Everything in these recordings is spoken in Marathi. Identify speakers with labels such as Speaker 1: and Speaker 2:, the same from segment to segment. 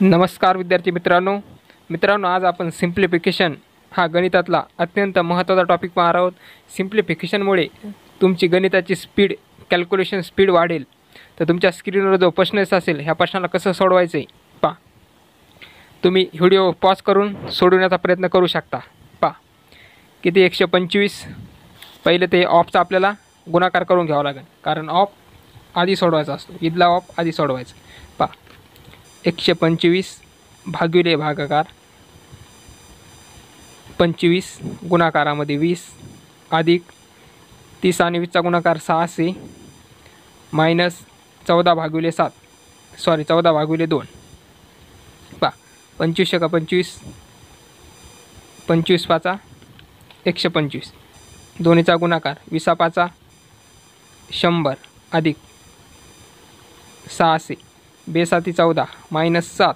Speaker 1: नमस्कार विद्यार्थी मित्रांनो आज आपण सिम्प्लिफिकेशन हा गणितातला अत्यंत महत्त्वाचा टॉपिक पाहणार आहोत। सिम्प्लिफिकेशनमुळे तुमची गणिताची स्पीड कॅल्क्युलेशन स्पीड वाढेल। तर तुमच्या स्क्रीनवर जो प्रश्न असेल ह्या प्रश्नाला कसं सोडवायचं आहे पहा। तुम्ही व्हिडिओ पॉज करून सोडवण्याचा प्रयत्न करू शकता। पहा किती 125 पहिले ते ऑफचा आपल्याला गुणाकार करून घ्यावा लागेल, कारण ऑफ आधी सोडवायचा असतो, इथला ऑफ आधी सोडवायचा। पहा 125 भागिले भागाकार 25 गुणाकारामध्ये 20 अधिक 30 आणि 20चा गुणाकार 600 मायनस 14 भागिले 2। पहा 25 का 25 25 पाचा 125 दोन्हीचा गुणाकार 20 पाचा 100 अधिक 600 बेसाती 14 मायनस 7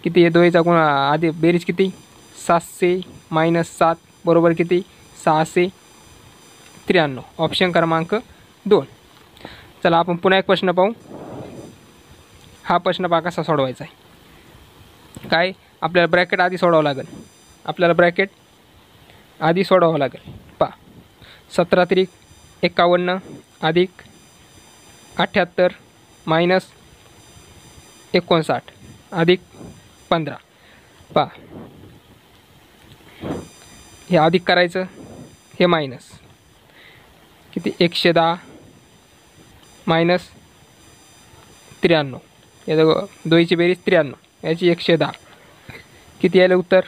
Speaker 1: किती आहे, दोहीचा गुणा आधी बेरीज किती 700 मायनस 7 बरोबर किती 693। ऑप्शन क्रमांक 2। चला आपण पुन्हा एक प्रश्न पाहू। हा प्रश्न पहा कसा सोडवायचा आहे। काय आपल्याला ब्रॅकेट आधी सोडवावं लागेल, पहा 17 त्रिक 51 अधिक 78 मायनस 59 अधिक 15। पहा हे अधिक करायचं, हे मायनस किती 110 मायनस 93, या दोहीची बेरीज 93 याची 110 किती यायला उत्तर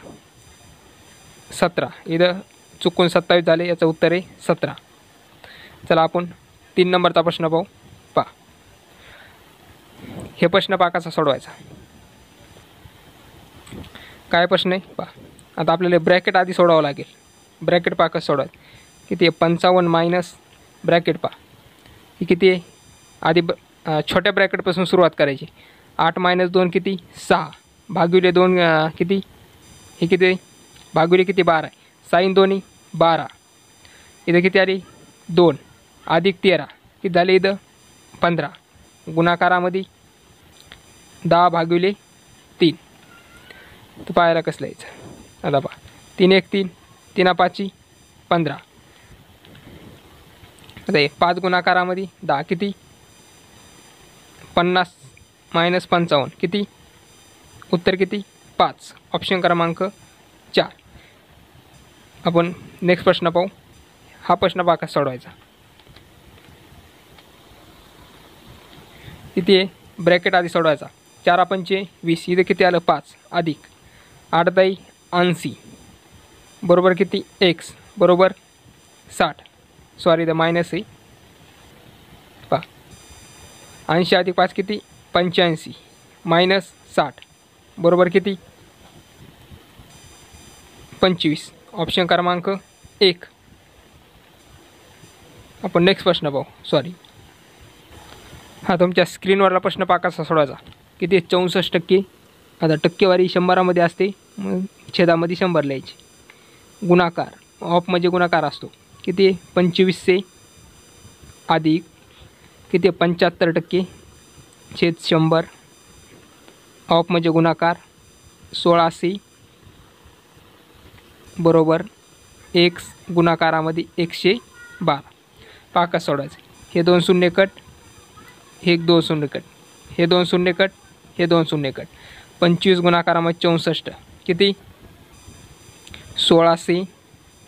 Speaker 1: 17। इथं चुकून 27 झाले, याचं उत्तर आहे 17। चला आपण 3 नंबरचा प्रश्न पाहू। पहा हे प्रश्न पहा कसा सोडवायचा। काय प्रश्न आहे पहा। आता आपल्याला ब्रॅकेट आधी सोडवावं लागेल। ब्रॅकेट पहा कसं सोडवायचं, किती आहे 55 मायनस ब्रॅकेट पहा ही किती आहे, आधी छोट्या ब्रॅकेटपासून सुरुवात करायची। 8 मायनस 2 किती 6 भागिले 2 किती हे किती आहे भागिले किती 12 आहे, साईन 2 12 इथं किती आली 2 अधिक 13 किती झाले इथं 15 गुणाकारामध्ये 10 भागिले 3। तर पाहायला कसं लिहायचं आता पहा 3 1 3 3 5 15 आता हे 5 गुणाकारामध्ये 10 किती 50 मायनस 55 किती उत्तर किती 5। ऑप्शन क्रमांक 4। आपण नेक्स्ट प्रश्न पाहू। हा प्रश्न पहा कसा सोडवायचा। किती आहे ब्रॅकेट आधी सोडवायचा, 4 पंचे 20 इथं किती आलं 5 अधिक 8 दाई 80 बरोबर किती x बरोबर 60 सॉरी इथं मायनस आहे। पहा 80 अधिक 5 किती 85 मायनस 60 बरोबर किती 25। ऑप्शन क्रमांक 1। आपण नेक्स्ट प्रश्न पाहू। सॉरी हा तुमच्या स्क्रीनवरला प्रश्न पहा कसा सोडवायचा। किती 64%। आता टक्केवारी 100मध्ये असते, मग छेदामध्ये 100 लिहायची। गुणाकार ऑफ म्हणजे गुणाकार असतो, किती 25 अधिक किती 75% छेद 100 ऑफ म्हणजे गुणाकार 16 बरोबर x गुणाकारामध्ये 112। पहा कसं सोडवायचं। हे 2 शून्य कट, हे 2 शून्य कट, हे 2 शून्य कट, हे 2 शून्य कट 25 गुणाकारामध्ये 64 किती 16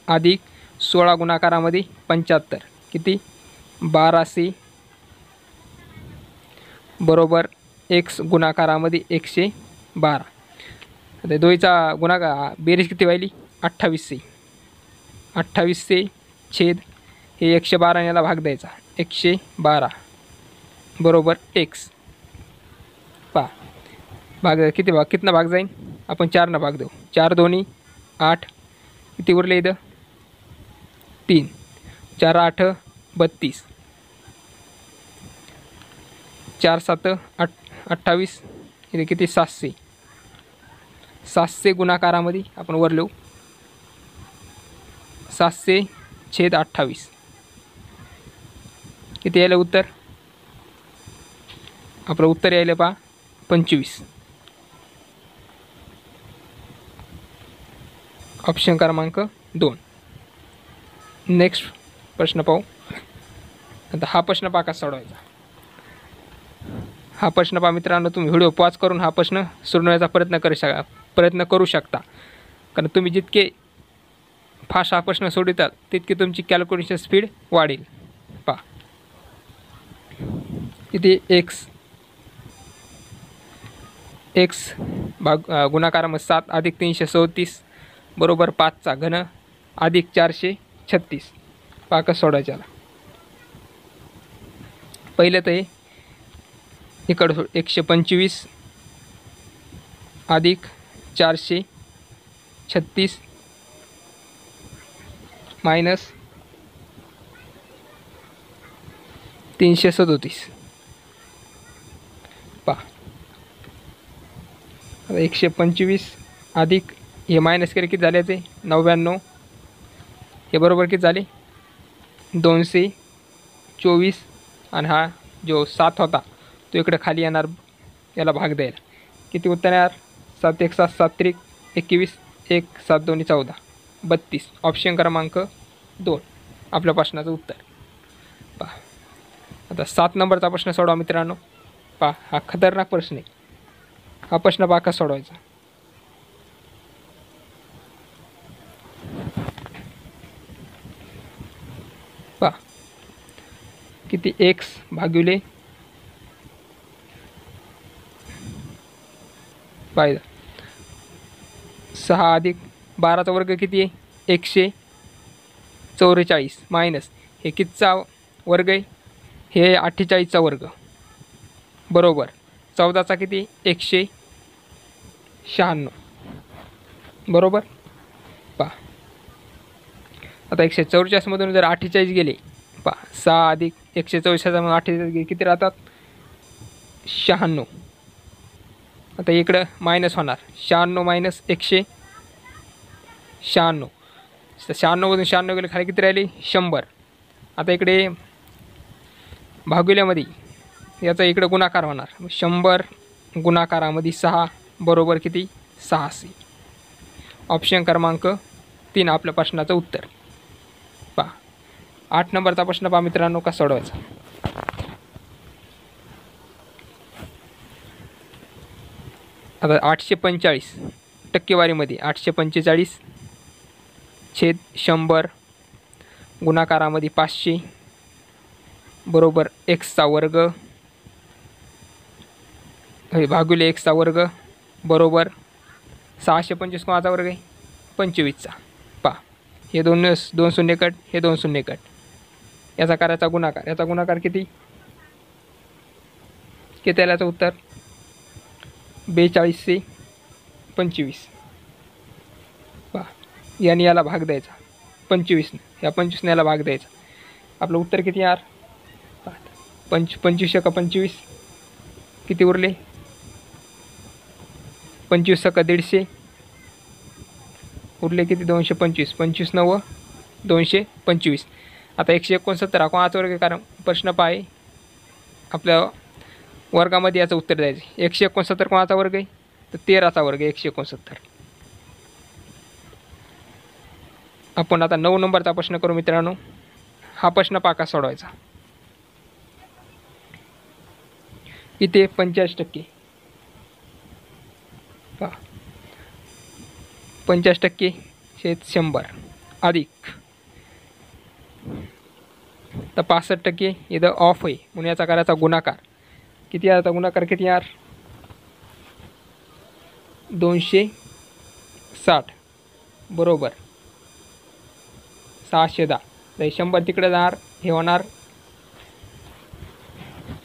Speaker 1: अधिक 16 गुणाकारामध्ये 75 किती 12 बरोबर x गुणाकारामध्ये 112। आता दोहीचा गुणाकार बेरीज किती व्हायली 28 छेद हे 112 याला भाग द्यायचा 112 बरोबर x। पहा भाग कितना भाग जाईल, आपण 4 न भाग देऊ, 4 दोन्ही 8 किती उरले इथं 3 4 8 32 4 7 28 इथे किती 700 गुणाकारामध्ये आपण वर लिहू 700 छेद 28 किती यायला उत्तर, आपलं उत्तर यायला पहा 25। ऑप्शन क्रमांक 2. नेक्स्ट प्रश्न पाहू. आता हा प्रश्न पहा कसा सोडवायचा. हा प्रश्न पहा मित्रांनो, तुम्ही व्हिडिओ पॉज करून हा प्रश्न सोडवण्याचा प्रयत्न करू शकता. कारण तुम्ही जितके फास्ट हा प्रश्न सोडवताल तितकी तुमची कॅल्क्युलेशन स्पीड वाढेल. पहा इथे एक्स गुणाकारामध्ये 7 अधिक 334 बरोबर 5चा घन अधिक 436. पहा कसं सोडायचं. पहिलं तर हे इकडं 125 अधिक 436 मायनस 337. पहा 125 अधिक हे मायनस केले किती झाले ते 99. हे बरोबर किती झाले 224. आणि हा जो 7 होता तो इकडे खाली येणार, याला भाग द्यायला. किती उत्तर येणार 7 1 7 7 त्रिक 21 1 7 2 14 32. ऑप्शन क्रमांक 2 आपल्या प्रश्नाचं उत्तर. पहा आता 7 नंबरचा प्रश्न सोडवा मित्रांनो. पहा हा खतरनाक प्रश्न आहे. हा प्रश्न पहा कसा सोडवायचा. पहा किती x भागिले पाहिजे 6 अधिक 12चा वर्ग किती आहे 144 मायनस हे कितीचा वर्ग आहे हे 48चा वर्ग बरोबर 14चा किती 196 बरोबर. पहा आता 144 मधून जर 48 गेले, पहा 6 अधिक 144 मग 48 किती राहतात 96. आता इकडं मायनस होणार 96 मायनस 196. 96 मधून 96 गेले खाली किती राहिले 100. आता इकडे भागिल्यामध्ये याचा इकडे गुणाकार होणार 100 गुणाकारामध्ये 6 बरोबर किती 600. ऑप्शन क्रमांक 3 आपल्या प्रश्नाचं उत्तर. पहा 8 नंबरचा प्रश्न पहा मित्रांनो कसा सोडवायचा. आता 845 टक्केवारीमध्ये 845 छेद 100 गुणाकारामध्ये 500 बरोबर एक्सचा वर्ग भागिले एक्सचा वर्ग बरोबर 625 कोणाचा वर्ग आहे 25चा. पहा हे दोन शून्य कट हे 2 शून्य कट याचा करायचा गुणाकार. याचा गुणाकार किती याचं उत्तर 42 से 25. पहा याने याला भाग द्यायचा 25 या 25 याला भाग द्यायचा. आपलं उत्तर किती यार 25 का 25 किती उरले 25 का 150 उरले किती 225 25 9 225. आता 169 हा कोणाचा वर्ग आहे कारण प्रश्न पाय आपल्या वर्गामध्ये याचं उत्तर द्यायचं. 169 कोणाचा वर्ग आहे तर 13चा वर्ग आहे 169. आपण आता 9 नंबरचा प्रश्न करू मित्रांनो. हा प्रश्न पाका सोडवायचा. इथे 85% पहा 85% छेद 100 अधिक तर 65% इथं ऑफ आहे म्हणून याचा करायचा गुणाकार. किती याचा गुणाकार किती यार 260 बरोबर 610. तर 100 तिकडे जाणार हे होणार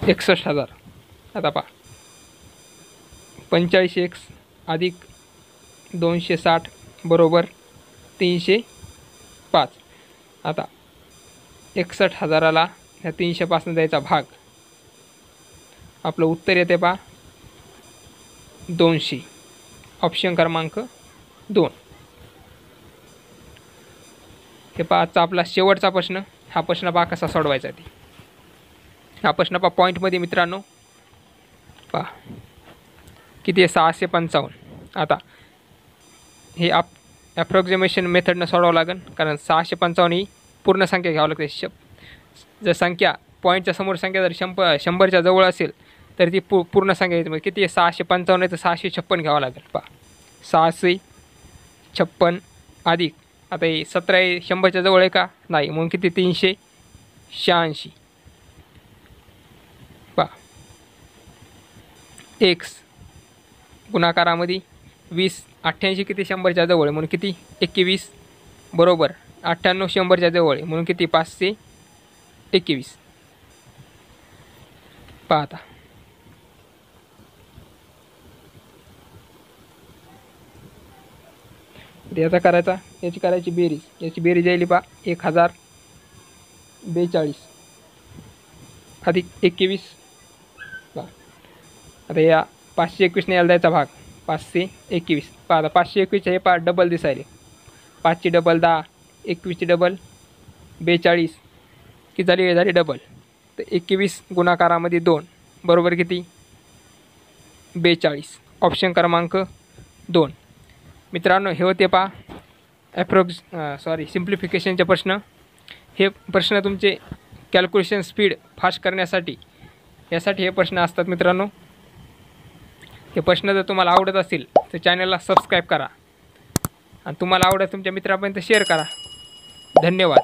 Speaker 1: 61,000. आता पहा 45x अधिक 260 बरोबर 305. आता 61,000ला ह्या 300पासून द्यायचा भाग. आपलं उत्तर येते पहा 200. ऑप्शन क्रमांक 2. हे पहा आजचा आपला शेवटचा प्रश्न. हा प्रश्न पहा कसा सोडवायचा ते. हा प्रश्न पहा पॉईंटमध्ये मित्रांनो पहा किती आहे 655. आता हे ॲप्रॉक्सिमेशन मेथडनं सोडावं लागेल, कारण 655 ही पूर्ण संख्या घ्यावं लागते. जर संख्या पॉईंटच्या समोर संख्या जर 100च्या जवळ असेल तर ती पूर्ण संख्या येते. म्हणजे किती आहे, 655 आहे तर 656 घ्यावं लागेल. पहा 656 अधिक, आता हे 17 आहे 100च्या जवळ आहे का, नाही, म्हणून किती 386. पहा एक्स गुणाकारामध्ये 20, 88 किती 100च्या जवळ आहे म्हणून किती 21, बरोबर 98 100च्या जवळ आहे म्हणून किती 521. पहा आता याचा करायचा, याची करायची बेरीज, याची बेरीज यायली पहा 1042 अधिक 21. पहा आता या 521ने याला द्यायचा भाग 521. पहा आता 521 हे पहा डबल दिसायले, 5ची डबल 10, 21ची डबल 42, किती झाली डबल. तर 21 गुणाकारामध्ये 2 बरोबर किती 42. ऑप्शन क्रमांक 2. मित्रांनो हे होते पहा सिम्प्लिफिकेशनचे प्रश्न. हे प्रश्न तुमचे कॅल्क्युलेशन स्पीड फास्ट करण्यासाठी यासाठी हे प्रश्न असतात मित्रांनो. हे प्रश्न जर तुम्हाला आवडत असतील तर चॅनलला सबस्क्राईब करा आणि तुम्हाला आवडत तुमच्या मित्रापर्यंत शेअर करा. धन्यवाद.